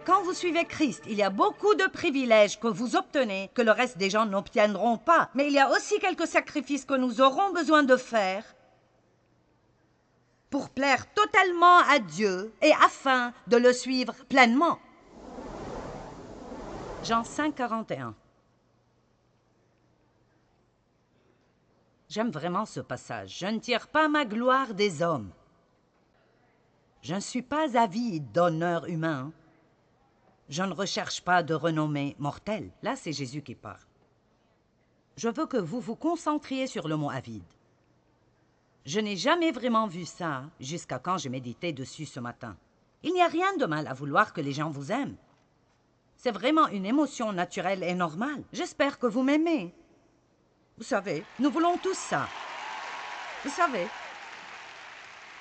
quand vous suivez Christ, il y a beaucoup de privilèges que vous obtenez que le reste des gens n'obtiendront pas. Mais il y a aussi quelques sacrifices que nous aurons besoin de faire pour plaire totalement à Dieu et afin de le suivre pleinement. Jean 5, 41. J'aime vraiment ce passage. Je ne tire pas ma gloire des hommes. Je ne suis pas avide d'honneur humain. Je ne recherche pas de renommée mortelle. Là, c'est Jésus qui parle. Je veux que vous vous concentriez sur le mot avide. Je n'ai jamais vraiment vu ça jusqu'à quand j'ai médité dessus ce matin. Il n'y a rien de mal à vouloir que les gens vous aiment. C'est vraiment une émotion naturelle et normale. J'espère que vous m'aimez. Vous savez, nous voulons tous ça. Vous savez.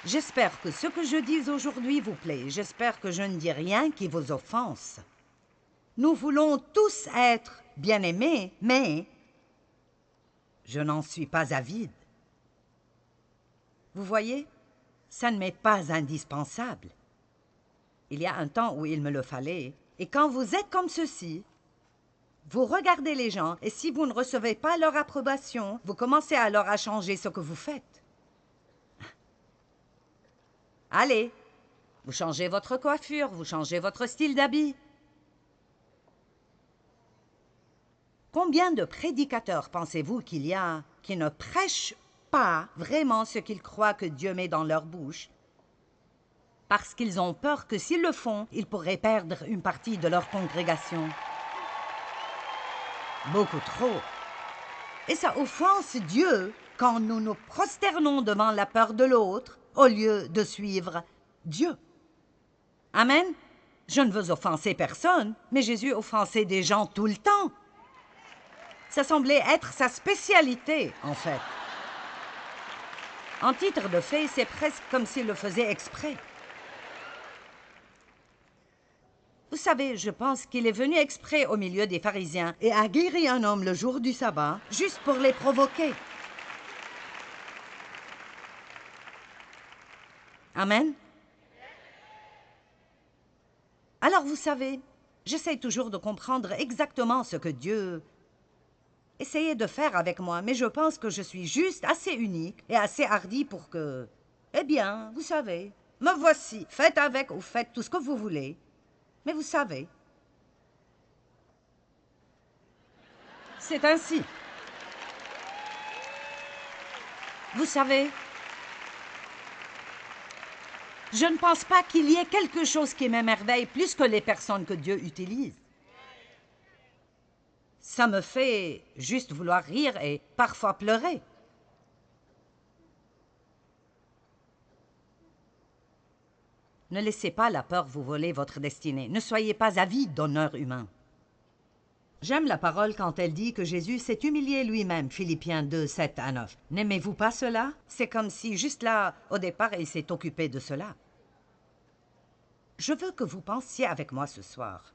J'espère que ce que je dis aujourd'hui vous plaît. J'espère que je ne dis rien qui vous offense. Nous voulons tous être bien-aimés, mais je n'en suis pas avide. Vous voyez, ça ne m'est pas indispensable. Il y a un temps où il me le fallait. Et quand vous êtes comme ceci, vous regardez les gens et si vous ne recevez pas leur approbation, vous commencez alors à changer ce que vous faites. Allez, vous changez votre coiffure, vous changez votre style d'habit. Combien de prédicateurs pensez-vous qu'il y a qui ne prêchent pas vraiment ce qu'ils croient que Dieu met dans leur bouche parce qu'ils ont peur que s'ils le font, ils pourraient perdre une partie de leur congrégation? Beaucoup trop. Et ça offense Dieu quand nous nous prosternons devant la peur de l'autre au lieu de suivre Dieu. Amen. Je ne veux offenser personne, mais Jésus offensait des gens tout le temps. Ça semblait être sa spécialité, en fait. En titre de fait, c'est presque comme s'il le faisait exprès. Vous savez, je pense qu'il est venu exprès au milieu des pharisiens et a guéri un homme le jour du sabbat, juste pour les provoquer. Amen. Alors, vous savez, j'essaie toujours de comprendre exactement ce que Dieu essayait de faire avec moi, mais je pense que je suis juste assez unique et assez hardi pour que... Eh bien, vous savez, me voici, faites avec ou faites tout ce que vous voulez. Mais vous savez, c'est ainsi. Vous savez, je ne pense pas qu'il y ait quelque chose qui m'émerveille plus que les personnes que Dieu utilise. Ça me fait juste vouloir rire et parfois pleurer. Ne laissez pas la peur vous voler votre destinée. Ne soyez pas avide d'honneur humain. J'aime la parole quand elle dit que Jésus s'est humilié lui-même, Philippiens 2, 7 à 9. N'aimez-vous pas cela? C'est comme si, juste là, au départ, il s'est occupé de cela. Je veux que vous pensiez avec moi ce soir.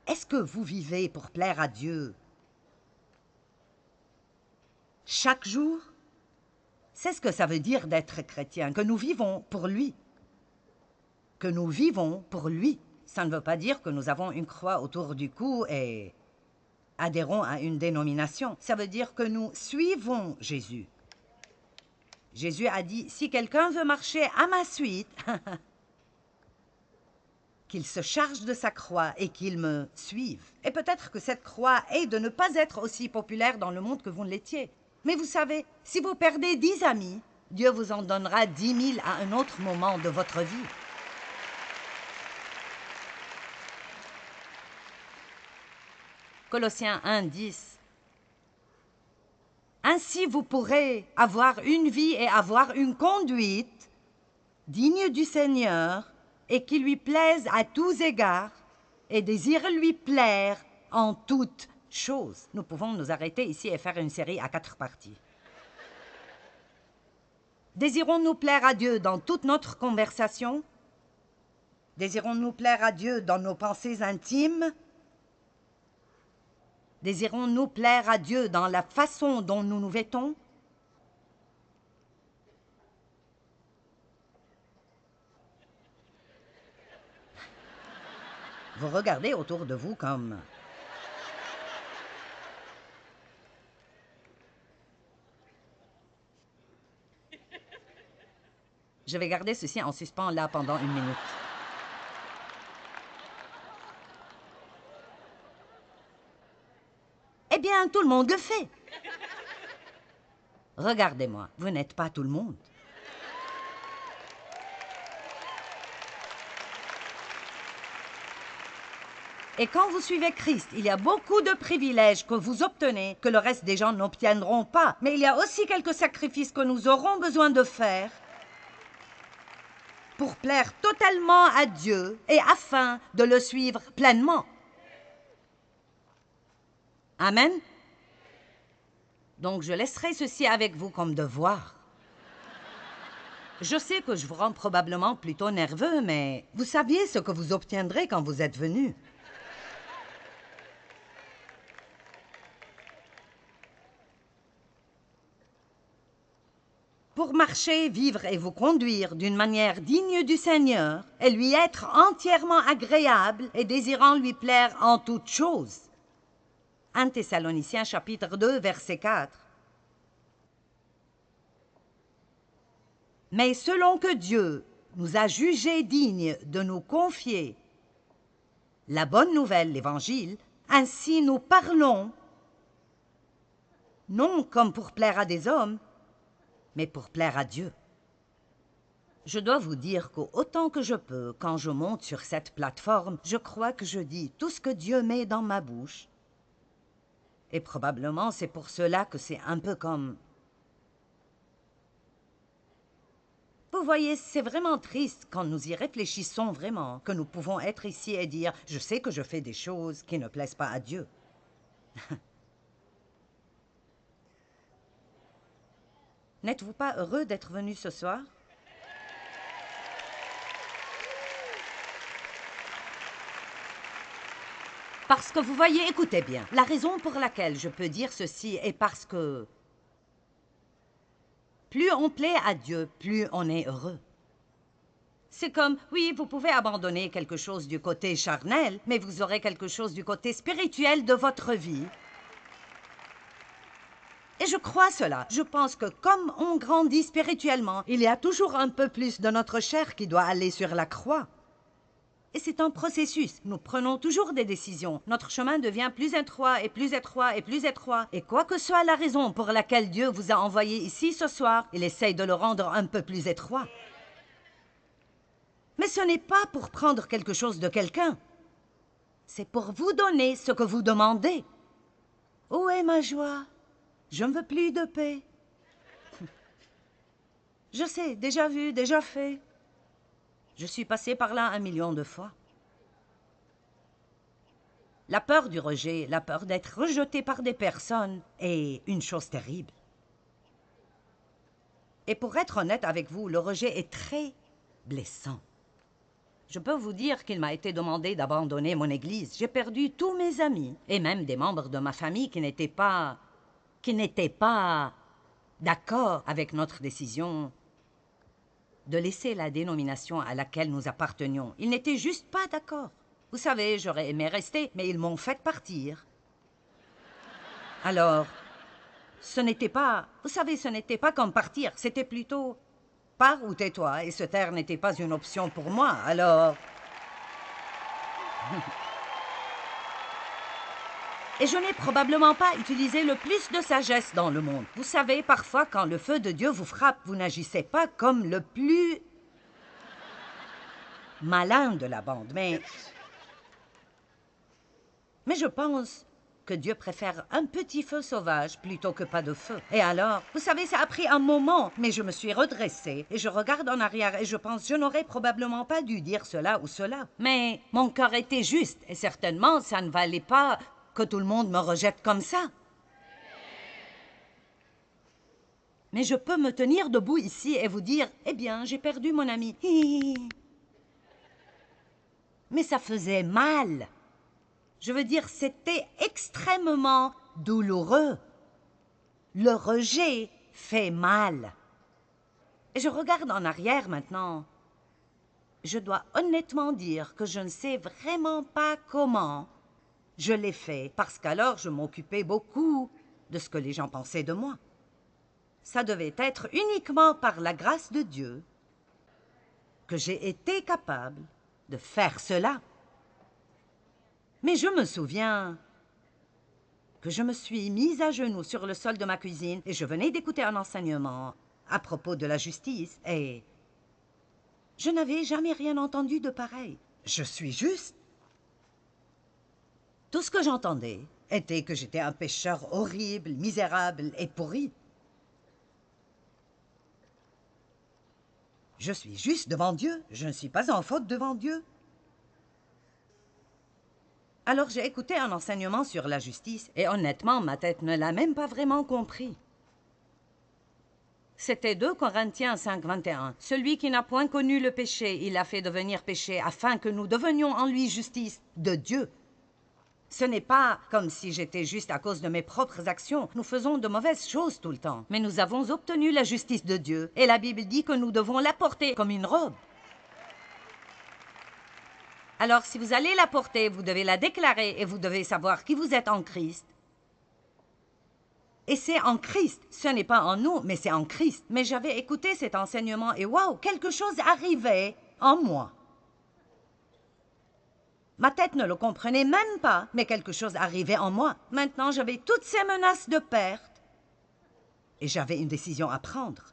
Est-ce que vous vivez pour plaire à Dieu chaque jour? C'est ce que ça veut dire d'être chrétien, que nous vivons pour lui. Que nous vivons pour lui. Ça ne veut pas dire que nous avons une croix autour du cou et adhérons à une dénomination. Ça veut dire que nous suivons Jésus. Jésus a dit, si quelqu'un veut marcher à ma suite, qu'il se charge de sa croix et qu'il me suive. Et peut-être que cette croix est de ne pas être aussi populaire dans le monde que vous ne l'étiez. Mais vous savez, si vous perdez 10 amis, Dieu vous en donnera 10 000 à un autre moment de votre vie. Colossiens 1, 10. Ainsi vous pourrez avoir une vie et avoir une conduite digne du Seigneur et qui lui plaise à tous égards et désire lui plaire en toutes choses. Nous pouvons nous arrêter ici et faire une série à 4 parties. Désirons-nous plaire à Dieu dans toute notre conversation? Désirons-nous plaire à Dieu dans nos pensées intimes? Désirons-nous plaire à Dieu dans la façon dont nous nous vêtons? Vous regardez autour de vous comme... Je vais garder ceci en suspens là pendant 1 minute. Eh bien, tout le monde le fait. Regardez-moi, vous n'êtes pas tout le monde. Et quand vous suivez Christ, il y a beaucoup de privilèges que vous obtenez que le reste des gens n'obtiendront pas. Mais il y a aussi quelques sacrifices que nous aurons besoin de faire pour plaire totalement à Dieu et afin de le suivre pleinement. Amen. Donc je laisserai ceci avec vous comme devoir. Je sais que je vous rends probablement plutôt nerveux, mais vous saviez ce que vous obtiendrez quand vous êtes venu. Pour marcher, vivre et vous conduire d'une manière digne du Seigneur et lui être entièrement agréable et désirant lui plaire en toutes choses. 1 Thessaloniciens chapitre 2, verset 4. Mais selon que Dieu nous a jugés dignes de nous confier la bonne nouvelle, l'Évangile, ainsi nous parlons, non comme pour plaire à des hommes, mais pour plaire à Dieu. Je dois vous dire qu'autant que je peux, quand je monte sur cette plateforme, je crois que je dis tout ce que Dieu met dans ma bouche. Et probablement c'est pour cela que c'est un peu comme... Vous voyez, c'est vraiment triste quand nous y réfléchissons vraiment, que nous pouvons être ici et dire « Je sais que je fais des choses qui ne plaisent pas à Dieu. » N'êtes-vous pas heureux d'être venu ce soir? Parce que vous voyez, écoutez bien, la raison pour laquelle je peux dire ceci est parce que plus on plaît à Dieu, plus on est heureux. C'est comme, oui, vous pouvez abandonner quelque chose du côté charnel, mais vous aurez quelque chose du côté spirituel de votre vie. Et je crois cela. Je pense que comme on grandit spirituellement, il y a toujours un peu plus de notre chair qui doit aller sur la croix. Et c'est un processus. Nous prenons toujours des décisions. Notre chemin devient plus étroit et plus étroit et plus étroit. Et quoi que soit la raison pour laquelle Dieu vous a envoyé ici ce soir, il essaye de le rendre un peu plus étroit. Mais ce n'est pas pour prendre quelque chose de quelqu'un. C'est pour vous donner ce que vous demandez. Où est ma joie? Je ne veux plus de paix. Je sais, déjà vu, déjà fait. Je suis passé par là 1 million de fois. La peur du rejet, la peur d'être rejeté par des personnes est une chose terrible. Et pour être honnête avec vous, le rejet est très blessant. Je peux vous dire qu'il m'a été demandé d'abandonner mon église. J'ai perdu tous mes amis et même des membres de ma famille qui n'étaient pas d'accord avec notre décision de laisser la dénomination à laquelle nous appartenions. Ils n'étaient juste pas d'accord. Vous savez, j'aurais aimé rester, mais ils m'ont fait partir. Alors, ce n'était pas... Vous savez, ce n'était pas comme partir, c'était plutôt... Pars ou tais-toi, et se taire n'était pas une option pour moi, alors... Et je n'ai probablement pas utilisé le plus de sagesse dans le monde. Vous savez, parfois, quand le feu de Dieu vous frappe, vous n'agissez pas comme le plus malin de la bande. Mais je pense que Dieu préfère un petit feu sauvage plutôt que pas de feu. Et alors, vous savez, ça a pris un moment, mais je me suis redressée et je regarde en arrière et je pense, je n'aurais probablement pas dû dire cela ou cela. Mais mon cœur était juste et certainement, ça ne valait pas que tout le monde me rejette comme ça. Mais je peux me tenir debout ici et vous dire, eh bien, j'ai perdu mon ami. Mais ça faisait mal. Je veux dire, c'était extrêmement douloureux. Le rejet fait mal. Et je regarde en arrière maintenant. je dois honnêtement dire que je ne sais vraiment pas comment je l'ai fait, parce qu'alors je m'occupais beaucoup de ce que les gens pensaient de moi. Ça devait être uniquement par la grâce de Dieu que j'ai été capable de faire cela. Mais je me souviens que je me suis mise à genoux sur le sol de ma cuisine et je venais d'écouter un enseignement à propos de la justice et je n'avais jamais rien entendu de pareil. Je suis juste. Tout ce que j'entendais était que j'étais un pécheur horrible, misérable et pourri. Je suis juste devant Dieu. Je ne suis pas en faute devant Dieu. Alors j'ai écouté un enseignement sur la justice et honnêtement, ma tête ne l'a même pas vraiment compris. C'était 2 Corinthiens 5, 21. Celui qui n'a point connu le péché, il l'a fait devenir péché afin que nous devenions en lui justice de Dieu. Ce n'est pas comme si j'étais juste à cause de mes propres actions. Nous faisons de mauvaises choses tout le temps. Mais nous avons obtenu la justice de Dieu. Et la Bible dit que nous devons la porter comme une robe. Alors, si vous allez la porter, vous devez la déclarer et vous devez savoir qui vous êtes en Christ. Et c'est en Christ. Ce n'est pas en nous, mais c'est en Christ. Mais j'avais écouté cet enseignement et waouh, quelque chose arrivait en moi. Ma tête ne le comprenait même pas, mais quelque chose arrivait en moi. Maintenant, j'avais toutes ces menaces de perte. Et j'avais une décision à prendre.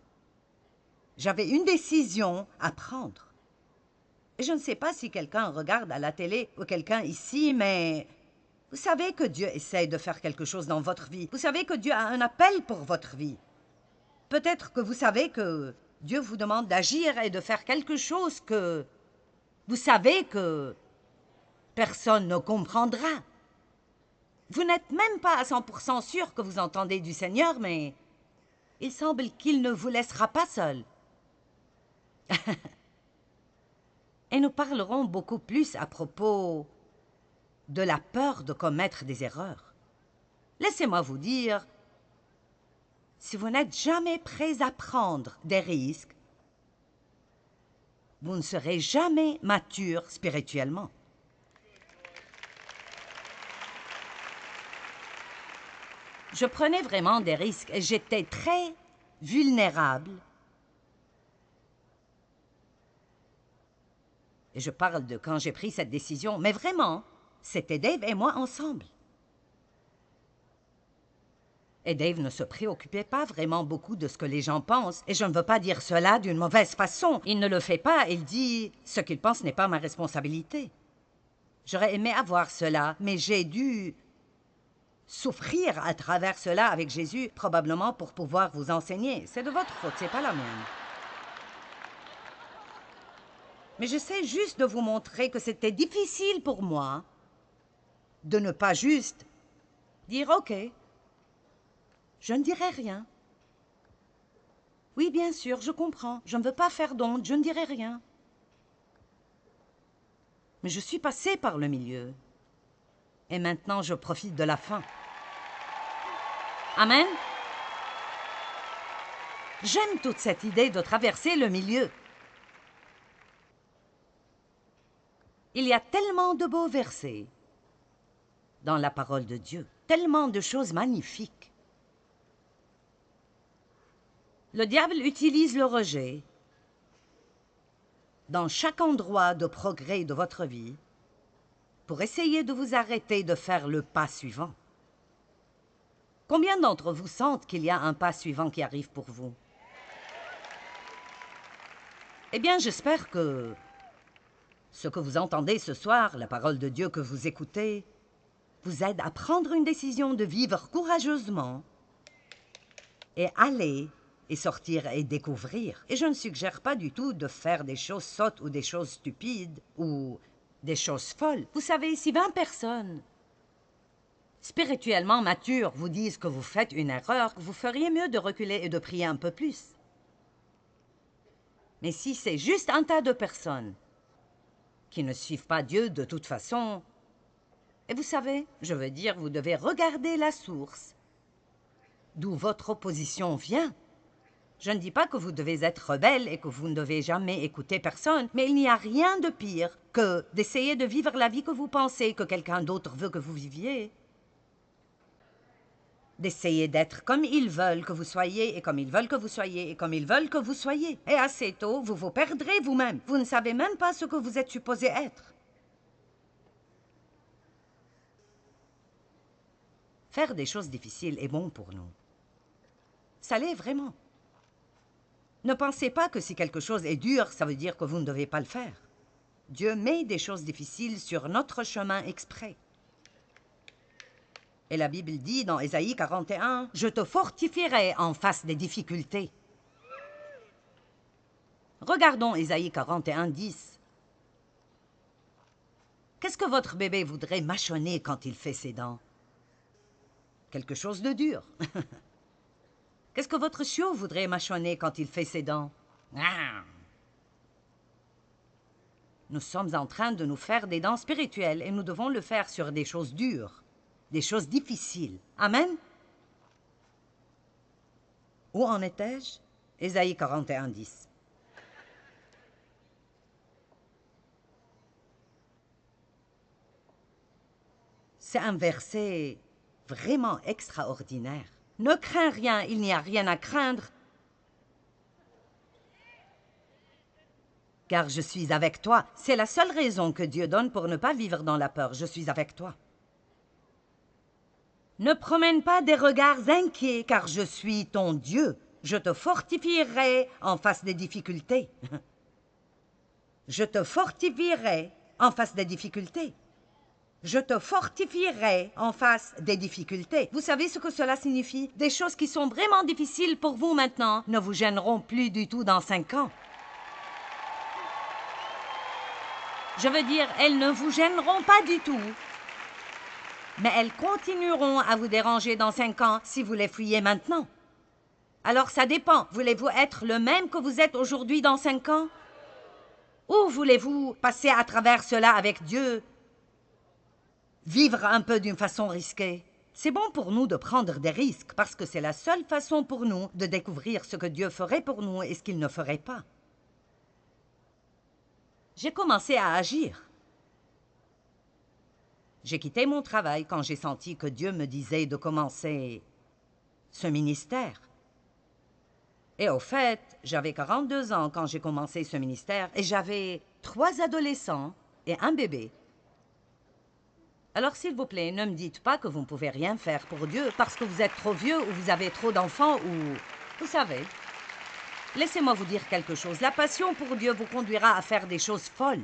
J'avais une décision à prendre. Et je ne sais pas si quelqu'un regarde à la télé ou quelqu'un ici, mais vous savez que Dieu essaye de faire quelque chose dans votre vie. Vous savez que Dieu a un appel pour votre vie. Peut-être que vous savez que Dieu vous demande d'agir et de faire quelque chose que vous savez que personne ne comprendra. Vous n'êtes même pas à 100% sûr que vous entendez du Seigneur, mais il semble qu'il ne vous laissera pas seul. Et nous parlerons beaucoup plus à propos de la peur de commettre des erreurs. Laissez-moi vous dire, si vous n'êtes jamais prêts à prendre des risques, vous ne serez jamais mature spirituellement. Je prenais vraiment des risques et j'étais très vulnérable. Et je parle de quand j'ai pris cette décision, mais vraiment, c'était Dave et moi ensemble. Et Dave ne se préoccupait pas vraiment beaucoup de ce que les gens pensent, et je ne veux pas dire cela d'une mauvaise façon. Il ne le fait pas, il dit « ce qu'il pense n'est pas ma responsabilité ». J'aurais aimé avoir cela, mais j'ai dû souffrir à travers cela avec Jésus, probablement pour pouvoir vous enseigner. C'est de votre faute, c'est pas la mienne. Mais j'essaie juste de vous montrer que c'était difficile pour moi de ne pas juste dire « OK, je ne dirai rien. Oui, bien sûr, je comprends. Je ne veux pas faire d'honte, je ne dirai rien. » Mais je suis passée par le milieu. Et maintenant, je profite de la fin. Amen. J'aime toute cette idée de traverser le milieu. Il y a tellement de beaux versets dans la parole de Dieu, tellement de choses magnifiques. Le diable utilise le rejet dans chaque endroit de progrès de votre vie pour essayer de vous arrêter de faire le pas suivant. Combien d'entre vous sentent qu'il y a un pas suivant qui arrive pour vous? Eh bien, j'espère que ce que vous entendez ce soir, la parole de Dieu que vous écoutez, vous aide à prendre une décision de vivre courageusement et aller et sortir et découvrir. Et je ne suggère pas du tout de faire des choses sottes ou des choses stupides ou des choses folles. Vous savez, si 20 personnes spirituellement matures vous disent que vous faites une erreur, vous feriez mieux de reculer et de prier un peu plus. Mais si c'est juste un tas de personnes qui ne suivent pas Dieu de toute façon, et vous savez, je veux dire, vous devez regarder la source d'où votre opposition vient. Je ne dis pas que vous devez être rebelle et que vous ne devez jamais écouter personne, mais il n'y a rien de pire que d'essayer de vivre la vie que vous pensez que quelqu'un d'autre veut que vous viviez. D'essayer d'être comme ils veulent que vous soyez, et comme ils veulent que vous soyez, et comme ils veulent que vous soyez. Et assez tôt, vous vous perdrez vous-même. Vous ne savez même pas ce que vous êtes supposé être. Faire des choses difficiles est bon pour nous. Ça l'est vraiment. Ne pensez pas que si quelque chose est dur, ça veut dire que vous ne devez pas le faire. Dieu met des choses difficiles sur notre chemin exprès. Et la Bible dit dans Ésaïe 41, « Je te fortifierai en face des difficultés. » Regardons Ésaïe 41, 10. Qu'est-ce que votre bébé voudrait mâchonner quand il fait ses dents? Quelque chose de dur. Qu'est-ce que votre chiot voudrait mâchonner quand il fait ses dents? Nous sommes en train de nous faire des dents spirituelles et nous devons le faire sur des choses dures, des choses difficiles. Amen? Où en étais-je? Ésaïe 41, 10. C'est un verset vraiment extraordinaire. Ne crains rien, il n'y a rien à craindre, car je suis avec toi. C'est la seule raison que Dieu donne pour ne pas vivre dans la peur. Je suis avec toi. Ne promène pas des regards inquiets, car je suis ton Dieu. Je te fortifierai en face des difficultés. Je te fortifierai en face des difficultés. Je te fortifierai en face des difficultés. Vous savez ce que cela signifie? Des choses qui sont vraiment difficiles pour vous maintenant ne vous gêneront plus du tout dans 5 ans. Je veux dire, elles ne vous gêneront pas du tout. Mais elles continueront à vous déranger dans 5 ans si vous les fuyez maintenant. Alors ça dépend. Voulez-vous être le même que vous êtes aujourd'hui dans 5 ans? Ou voulez-vous passer à travers cela avec Dieu? Vivre un peu d'une façon risquée. C'est bon pour nous de prendre des risques parce que c'est la seule façon pour nous de découvrir ce que Dieu ferait pour nous et ce qu'il ne ferait pas. J'ai commencé à agir. J'ai quitté mon travail quand j'ai senti que Dieu me disait de commencer ce ministère. Et au fait, j'avais 42 ans quand j'ai commencé ce ministère et j'avais 3 adolescents et un bébé. Alors s'il vous plaît, ne me dites pas que vous ne pouvez rien faire pour Dieu parce que vous êtes trop vieux ou vous avez trop d'enfants ou... Vous savez, laissez-moi vous dire quelque chose. La passion pour Dieu vous conduira à faire des choses folles.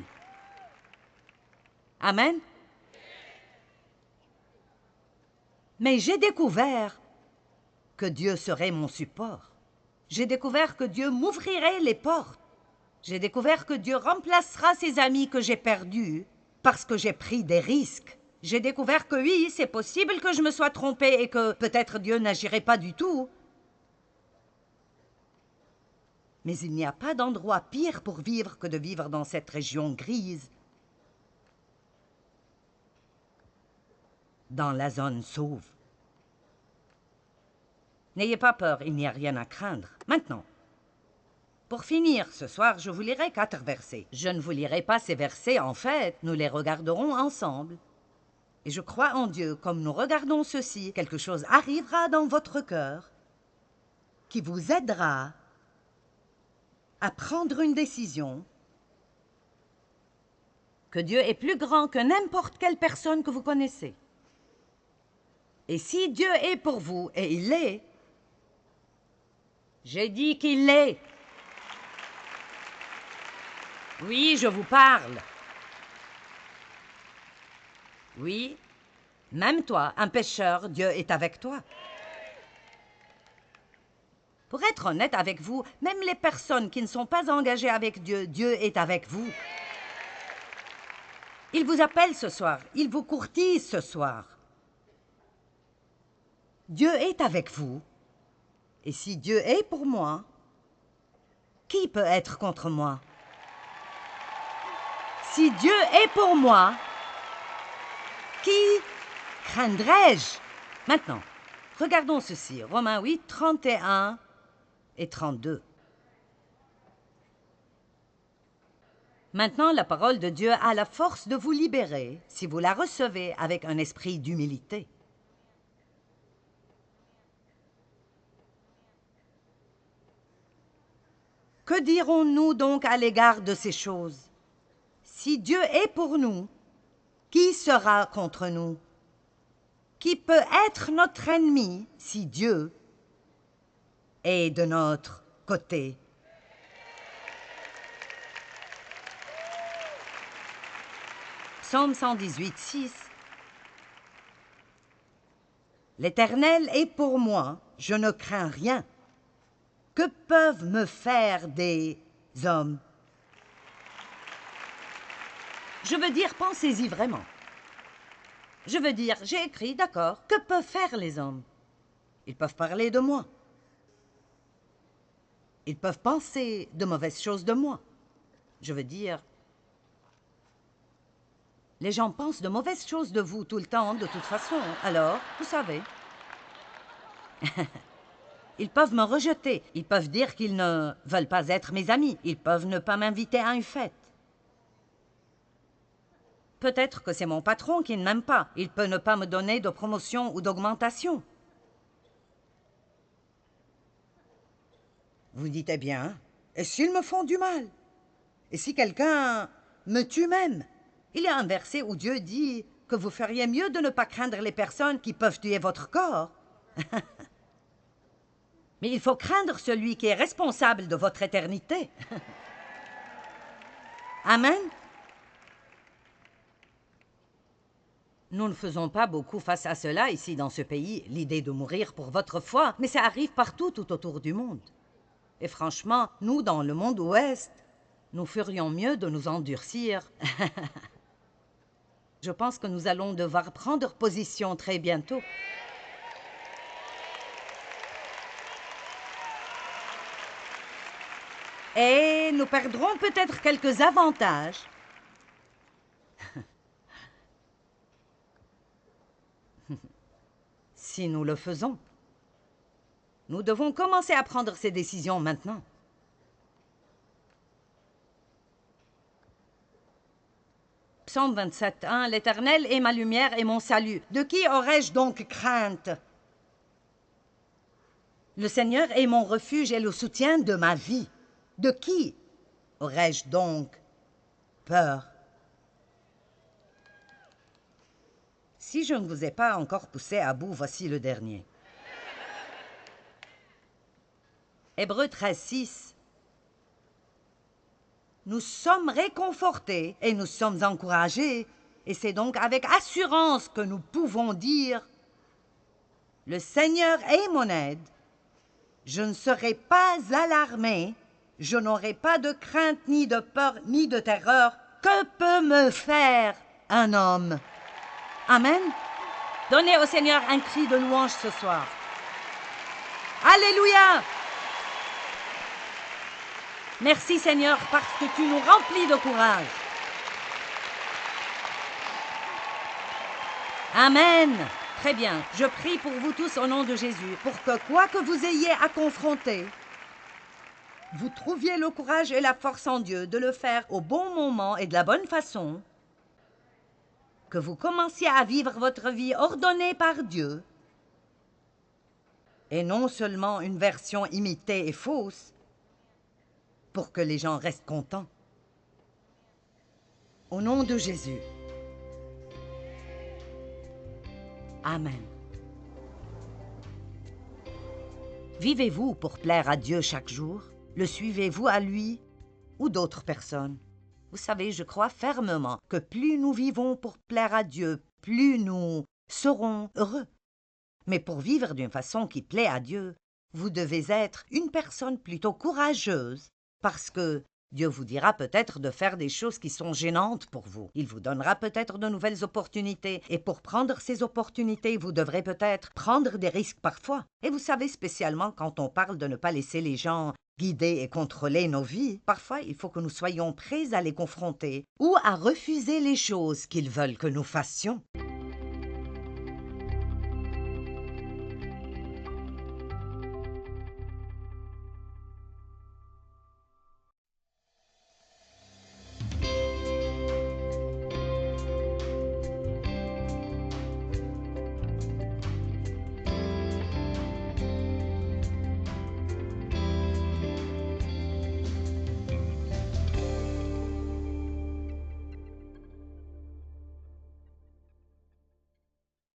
Amen? Mais j'ai découvert que Dieu serait mon support. J'ai découvert que Dieu m'ouvrirait les portes. J'ai découvert que Dieu remplacera ces amis que j'ai perdus parce que j'ai pris des risques. J'ai découvert que oui, c'est possible que je me sois trompée et que peut-être Dieu n'agirait pas du tout. Mais il n'y a pas d'endroit pire pour vivre que de vivre dans cette région grise, dans la zone sauve. N'ayez pas peur, il n'y a rien à craindre. Maintenant, pour finir, ce soir, je vous lirai 4 versets. Je ne vous lirai pas ces versets, en fait, nous les regarderons ensemble. Et je crois en Dieu, comme nous regardons ceci, quelque chose arrivera dans votre cœur qui vous aidera à prendre une décision, que Dieu est plus grand que n'importe quelle personne que vous connaissez. Et si Dieu est pour vous, et il l'est, j'ai dit qu'il l'est. Oui, je vous parle. Oui, même toi, un pécheur, Dieu est avec toi. Pour être honnête avec vous, même les personnes qui ne sont pas engagées avec Dieu, Dieu est avec vous. Il vous appelle ce soir, il vous courtise ce soir. Dieu est avec vous. Et si Dieu est pour moi, qui peut être contre moi? Si Dieu est pour moi, qui craindrais-je? Maintenant, regardons ceci. Romains 8, 31 et 32. Maintenant, la parole de Dieu a la force de vous libérer si vous la recevez avec un esprit d'humilité. Que dirons-nous donc à l'égard de ces choses? Si Dieu est pour nous, qui sera contre nous? Qui peut être notre ennemi si Dieu est de notre côté? Psaume 118, 6. L'Éternel est pour moi, je ne crains rien. Que peuvent me faire des hommes? Je veux dire, pensez-y vraiment. Je veux dire, j'ai écrit, d'accord, que peuvent faire les hommes? Ils peuvent parler de moi. Ils peuvent penser de mauvaises choses de moi. Je veux dire, les gens pensent de mauvaises choses de vous tout le temps, de toute façon. Alors, vous savez. Ils peuvent me rejeter. Ils peuvent dire qu'ils ne veulent pas être mes amis. Ils peuvent ne pas m'inviter à une fête. Peut-être que c'est mon patron qui ne m'aime pas. Il peut ne pas me donner de promotion ou d'augmentation. Vous dites, eh bien, et s'ils me font du mal? Et si quelqu'un me tue même? Il y a un verset où Dieu dit que vous feriez mieux de ne pas craindre les personnes qui peuvent tuer votre corps. Mais il faut craindre celui qui est responsable de votre éternité. Amen. Nous ne faisons pas beaucoup face à cela ici dans ce pays, l'idée de mourir pour votre foi, mais ça arrive partout tout autour du monde. Et franchement, nous, dans le monde ouest, nous ferions mieux de nous endurcir. Je pense que nous allons devoir prendre position très bientôt. Et nous perdrons peut-être quelques avantages. Si nous le faisons. Nous devons commencer à prendre ces décisions maintenant. Psaume 27, 1. L'Éternel est ma lumière et mon salut. De qui aurais-je donc crainte? Le Seigneur est mon refuge et le soutien de ma vie. De qui aurais-je donc peur? Si je ne vous ai pas encore poussé à bout, voici le dernier. Hébreux 13, 6. Nous sommes réconfortés et nous sommes encouragés, et c'est donc avec assurance que nous pouvons dire « Le Seigneur est mon aide, je ne serai pas alarmé, je n'aurai pas de crainte, ni de peur, ni de terreur. Que peut me faire un homme? » Amen. Donnez au Seigneur un cri de louange ce soir. Alléluia! Merci Seigneur parce que tu nous remplis de courage. Amen. Très bien. Je prie pour vous tous au nom de Jésus, pour que quoi que vous ayez à confronter, vous trouviez le courage et la force en Dieu de le faire au bon moment et de la bonne façon, que vous commenciez à vivre votre vie ordonnée par Dieu, et non seulement une version imitée et fausse, pour que les gens restent contents. Au nom de Jésus. Amen. Vivez-vous pour plaire à Dieu chaque jour? Le suivez-vous à lui ou d'autres personnes? Vous savez, je crois fermement que plus nous vivons pour plaire à Dieu, plus nous serons heureux. Mais pour vivre d'une façon qui plaît à Dieu, vous devez être une personne plutôt courageuse, parce que Dieu vous dira peut-être de faire des choses qui sont gênantes pour vous. Il vous donnera peut-être de nouvelles opportunités. Et pour prendre ces opportunités, vous devrez peut-être prendre des risques parfois. Et vous savez, spécialement quand on parle de ne pas laisser les gens guider et contrôler nos vies, parfois il faut que nous soyons prêts à les confronter ou à refuser les choses qu'ils veulent que nous fassions.